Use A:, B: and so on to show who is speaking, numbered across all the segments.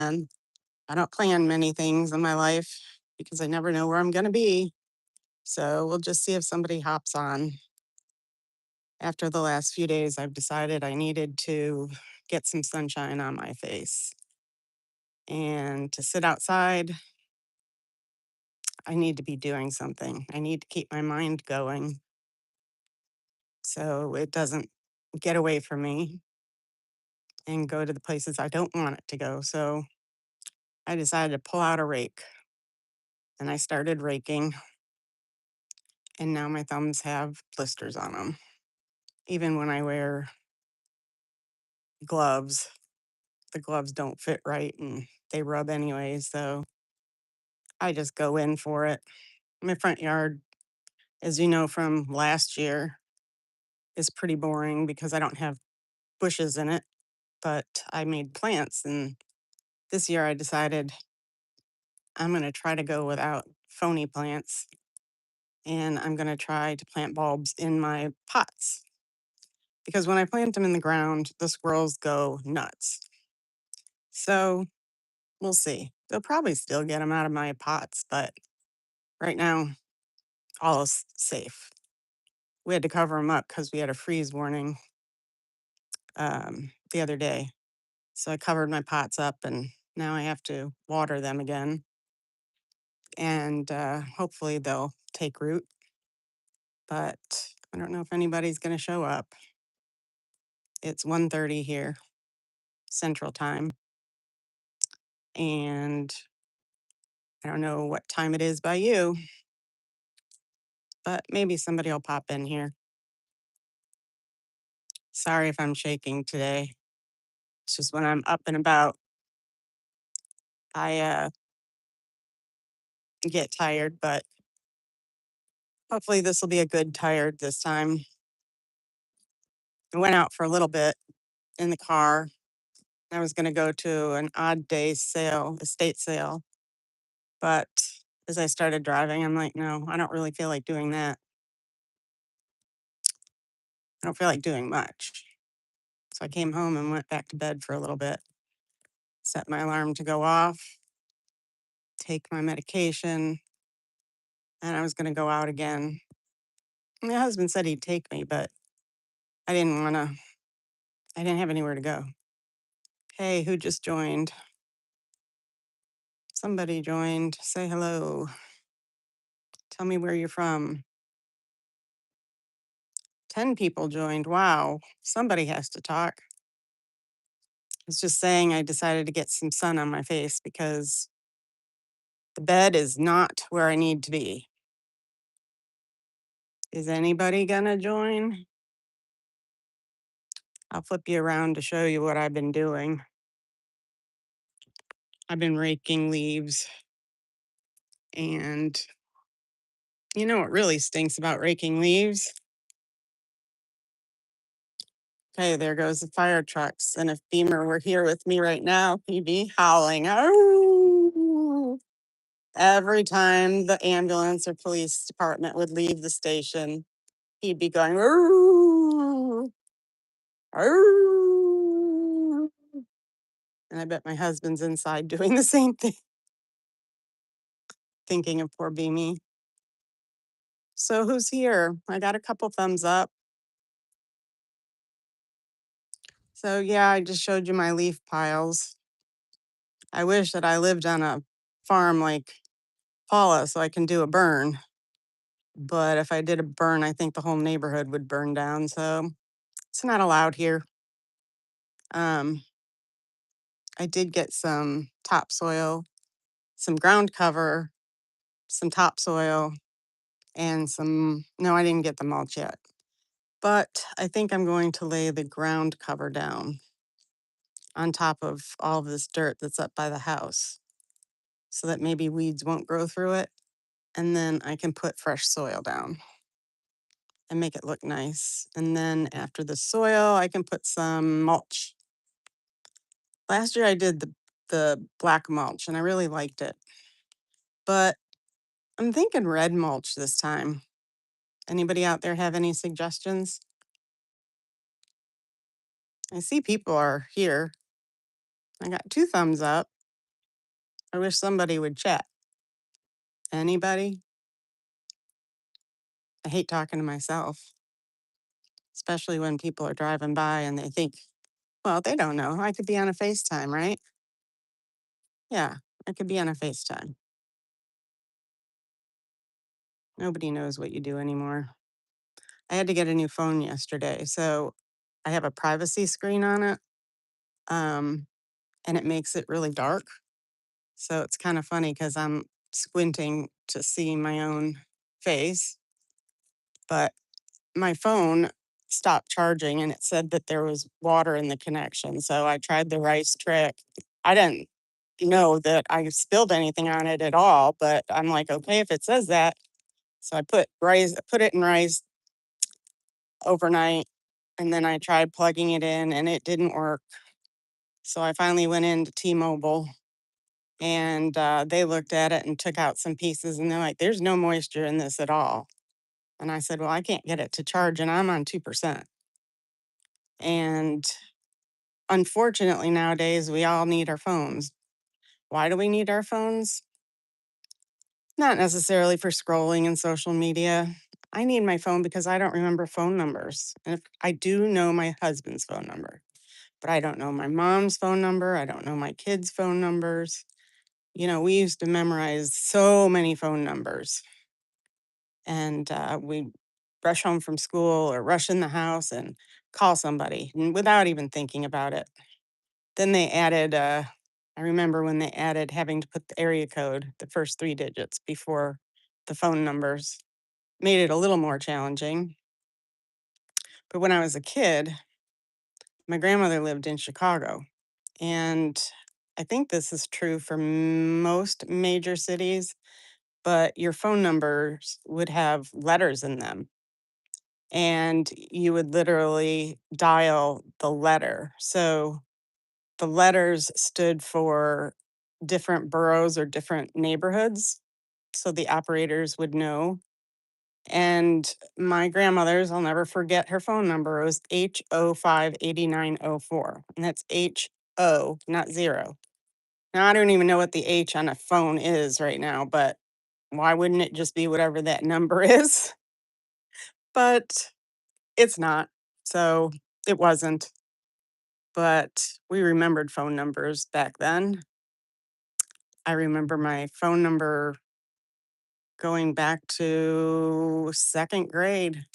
A: And I don't plan many things in my life because I never know where I'm going to be. So we'll just see if somebody hops on. After the last few days, I've decided I needed to get some sunshine on my face. And to sit outside, I need to be doing something. I need to keep my mind going so it doesn't get away from me and go to the places I don't want it to go. So I decided to pull out a rake and I started raking. And now my thumbs have blisters on them. Even when I wear gloves, the gloves don't fit right and they rub anyway. So I just go in for it. My front yard, as you know from last year, is pretty boring because I don't have bushes in it, but I made plants. And this year I decided I'm going to try to go without phony plants and I'm going to try to plant bulbs in my pots because when I plant them in the ground, the squirrels go nuts. So we'll see. They'll probably still get them out of my pots, but right now, all is safe. We had to cover them up because we had a freeze warning the other day. So I covered my pots up and now I have to water them again. And hopefully they'll take root. But I don't know if anybody's going to show up. It's 1:30 here, Central Time. And I don't know what time it is by you, but maybe somebody will pop in here. Sorry if I'm shaking today. It's just when I'm up and about, I get tired, but hopefully this will be a good tired this time. I went out for a little bit in the car. I was going to go to an odd day sale, estate sale, but as I started driving, I'm like, no, I don't really feel like doing that. I don't feel like doing much. So I came home and went back to bed for a little bit, set my alarm to go off, take my medication, and I was going to go out again. My husband said he'd take me, but I didn't want to, I didn't have anywhere to go. Hey, who just joined? Somebody joined. Say hello. Tell me where you're from. 10 people joined. Wow. Somebody has to talk. I was just saying I decided to get some sun on my face because the bed is not where I need to be. Is anybody going to join? I'll flip you around to show you what I've been doing. I've been raking leaves. And you know what really stinks about raking leaves? Okay, there goes the fire trucks. And if Beamer were here with me right now, he'd be howling. "Arr!" Every time the ambulance or police department would leave the station, he'd be going, "Arr! Arr!" And I bet my husband's inside doing the same thing, thinking of poor Beamy. So who's here? I got a couple thumbs up. So yeah, I just showed you my leaf piles. I wish that I lived on a farm like Paula so I can do a burn. But if I did a burn, I think the whole neighborhood would burn down. So it's not allowed here. Um, I did get some topsoil, some ground cover, some topsoil, and some, no, I didn't get the mulch yet. But I think I'm going to lay the ground cover down on top of all of this dirt that's up by the house so that maybe weeds won't grow through it. And then I can put fresh soil down and make it look nice. And then after the soil, I can put some mulch. Last year I did the black mulch and I really liked it. But I'm thinking red mulch this time. Anybody out there have any suggestions? I see people are here. I got two thumbs up. I wish somebody would chat. Anybody? I hate talking to myself, especially when people are driving by and they think, well, they don't know. I could be on a FaceTime, right? Yeah, I could be on a FaceTime. Nobody knows what you do anymore. I had to get a new phone yesterday. So I have a privacy screen on it, um, and it makes it really dark. So it's kind of funny because I'm squinting to see my own face, but my phone stopped charging and it said that there was water in the connection. So I tried the rice trick. I didn't know that I spilled anything on it at all, but I'm like, okay, if it says that. So I put it in rice overnight, and then I tried plugging it in and it didn't work. So I finally went into T-Mobile, and they looked at it and took out some pieces, and they're like, there's no moisture in this at all. And I said, well, I can't get it to charge and I'm on 2%. And unfortunately, nowadays, we all need our phones. Why do we need our phones? Not necessarily for scrolling and social media. I need my phone because I don't remember phone numbers. And if I do know my husband's phone number, but I don't know my mom's phone number. I don't know my kids' phone numbers. We used to memorize so many phone numbers, and we rush home from school or rush in the house and call somebody without even thinking about it. Then they added, I remember when they added having to put the area code, the first three digits before the phone numbers, made it a little more challenging. But when I was a kid, my grandmother lived in Chicago. And I think this is true for most major cities, but your phone numbers would have letters in them. And you would literally dial the letter. So the letters stood for different boroughs or different neighborhoods. So the operators would know. And my grandmother's, I'll never forget her phone number. It was H058904. And that's HO, not zero. Now, I don't even know what the H on a phone is right now, but why wouldn't it just be whatever that number is? But it's not. So it wasn't. But we remembered phone numbers back then. I remember my phone number going back to second grade.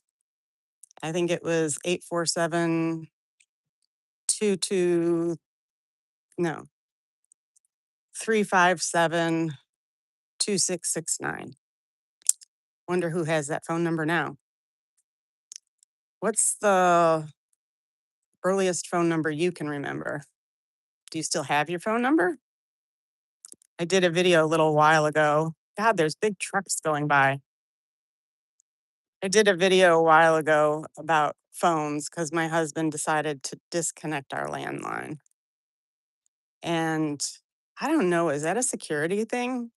A: I think it was 84722, no, 3572669. Wonder who has that phone number now. What's the earliest phone number you can remember? Do you still have your phone number? I did a video a little while ago. God, there's big trucks going by. I did a video a while ago about phones because my husband decided to disconnect our landline. And I don't know, is that a security thing?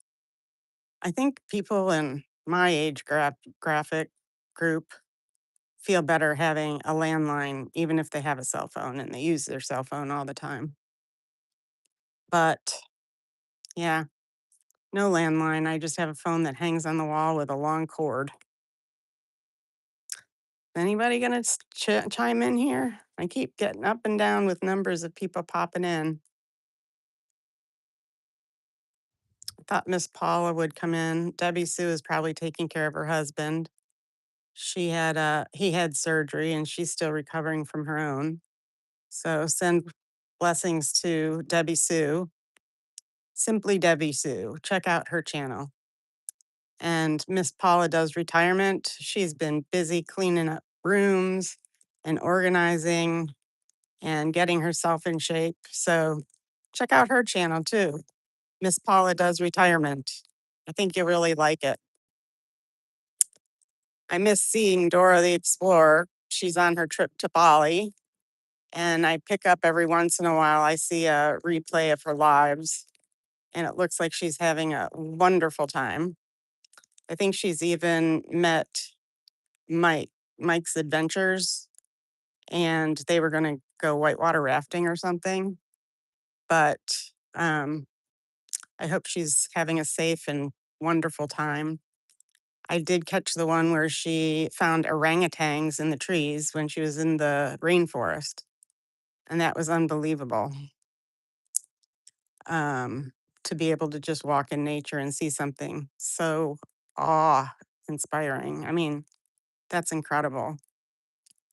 A: I think people in my age graphic group feel better having a landline, even if they have a cell phone and they use their cell phone all the time. But yeah, no landline. I just have a phone that hangs on the wall with a long cord. Anybody gonna chime in here? I keep getting up and down with numbers of people popping in. I thought Miss Paula would come in. Debbie Sue is probably taking care of her husband. He had surgery and she's still recovering from her own. So send blessings to Debbie Sue. Simply Debbie Sue. Check out her channel. And Miss Paula does retirement. She's been busy cleaning up rooms and organizing and getting herself in shape. So check out her channel too. Miss Paula does retirement. I think you'll really like it. I miss seeing Dora the Explorer. She's on her trip to Bali. And I pick up every once in a while. I see a replay of her lives, and it looks like she's having a wonderful time. I think she's even met Mike's Adventures, and they were going to go whitewater rafting or something. But I hope she's having a safe and wonderful time. I did catch the one where she found orangutans in the trees when she was in the rainforest, and that was unbelievable. Um, to be able to just walk in nature and see something so awe inspiring. I mean, that's incredible.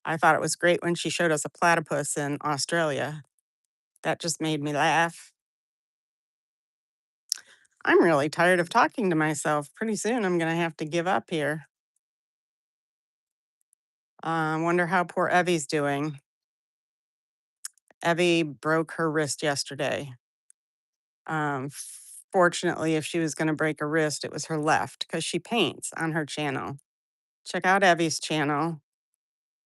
A: I thought it was great when she showed us a platypus in Australia. That just made me laugh. I'm really tired of talking to myself. Pretty soon I'm going to have to give up here. Wonder how poor Evie's doing. Evie broke her wrist yesterday. Um, Fortunately, if she was going to break a wrist, it was her left because she paints on her channel. Check out Evie's channel.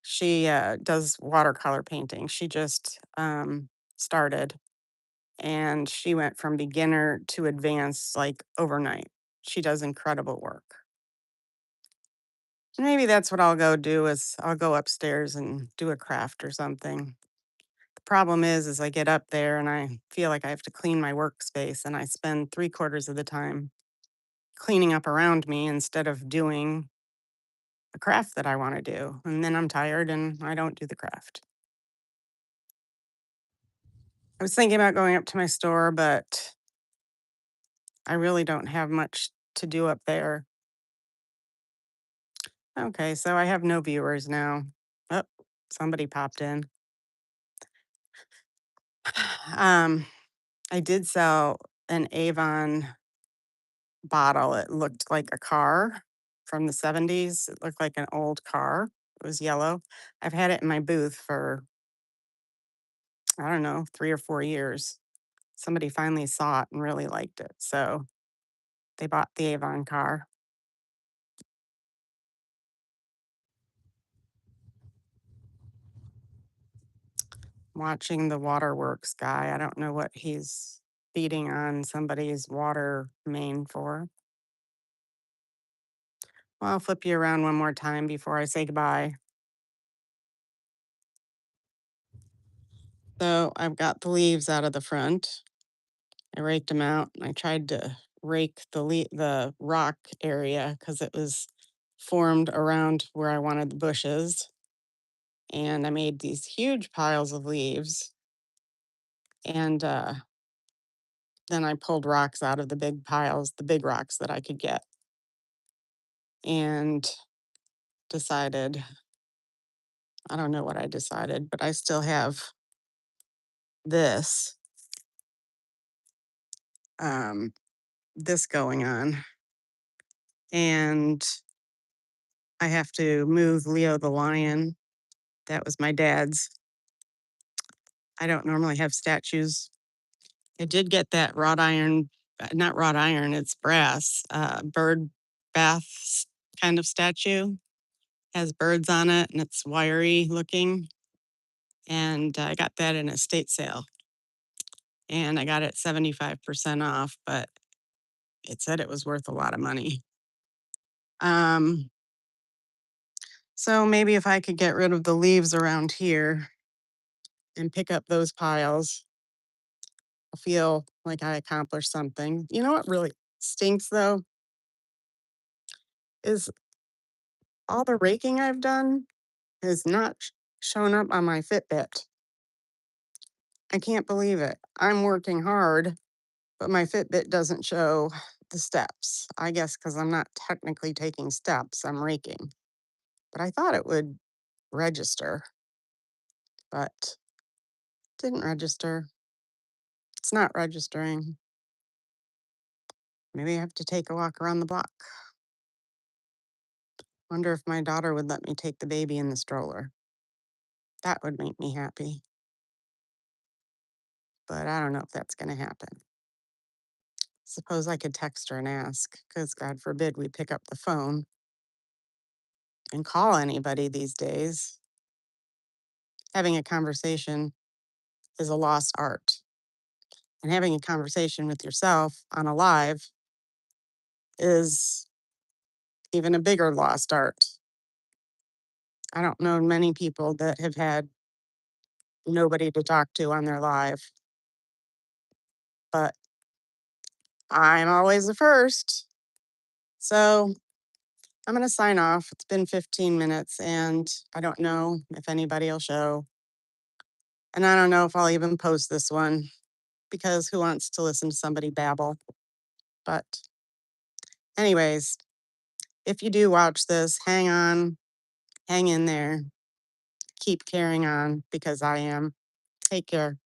A: She does watercolor painting. She just started and she went from beginner to advanced like overnight. She does incredible work. Maybe that's what I'll go do is I'll go upstairs and do a craft or something. The problem is I get up there and I feel like I have to clean my workspace and I spend 3/4 of the time cleaning up around me instead of doing a craft that I want to do. And then I'm tired and I don't do the craft. I was thinking about going up to my store, but I really don't have much to do up there. Okay, so I have no viewers now. Oh, somebody popped in. Um, I did sell an Avon bottle. It looked like a car from the 70s. It looked like an old car. It was yellow. I've had it in my booth for, I don't know, 3 or 4 years. Somebody finally saw it and really liked it. So they bought the Avon car. Watching the waterworks guy. I don't know what he's feeding on somebody's water main for. Well, I'll flip you around one more time before I say goodbye. So I've got the leaves out of the front. I raked them out and I tried to rake the rock area because it was formed around where I wanted the bushes. And I made these huge piles of leaves. And then I pulled rocks out of the big piles, the big rocks that I could get, and decided I don't know what I decided, but I still have this um, this going on, and I have to move Leo the lion. That was my dad's. I don't normally have statues. I did get that wrought iron, not wrought iron, it's brass, bird bath kind of statue. Has birds on it and it's wiry looking. And I got that in a estate sale. And I got it 75% off, but it said it was worth a lot of money. Um, so maybe if I could get rid of the leaves around here and pick up those piles, I'll feel like I accomplished something. You know what really stinks though is all the raking I've done has not shown up on my Fitbit. I can't believe it. I'm working hard, but my Fitbit doesn't show the steps. I guess because I'm not technically taking steps, I'm raking. But I thought it would register, but didn't register. It's not registering. Maybe I have to take a walk around the block. Wonder if my daughter would let me take the baby in the stroller. That would make me happy, but I don't know if that's going to happen. Suppose I could text her and ask, because God forbid we pick up the phone and call anybody these days. Having a conversation is a lost art. And having a conversation with yourself on a live is even a bigger lost art. I don't know many people that have had nobody to talk to on their live, but I'm always the first. So I'm going to sign off. It's been 15 minutes and I don't know if anybody will show. And I don't know if I'll even post this one because who wants to listen to somebody babble? But, anyways, if you do watch this, hang on, hang in there, keep carrying on because I am. Take care.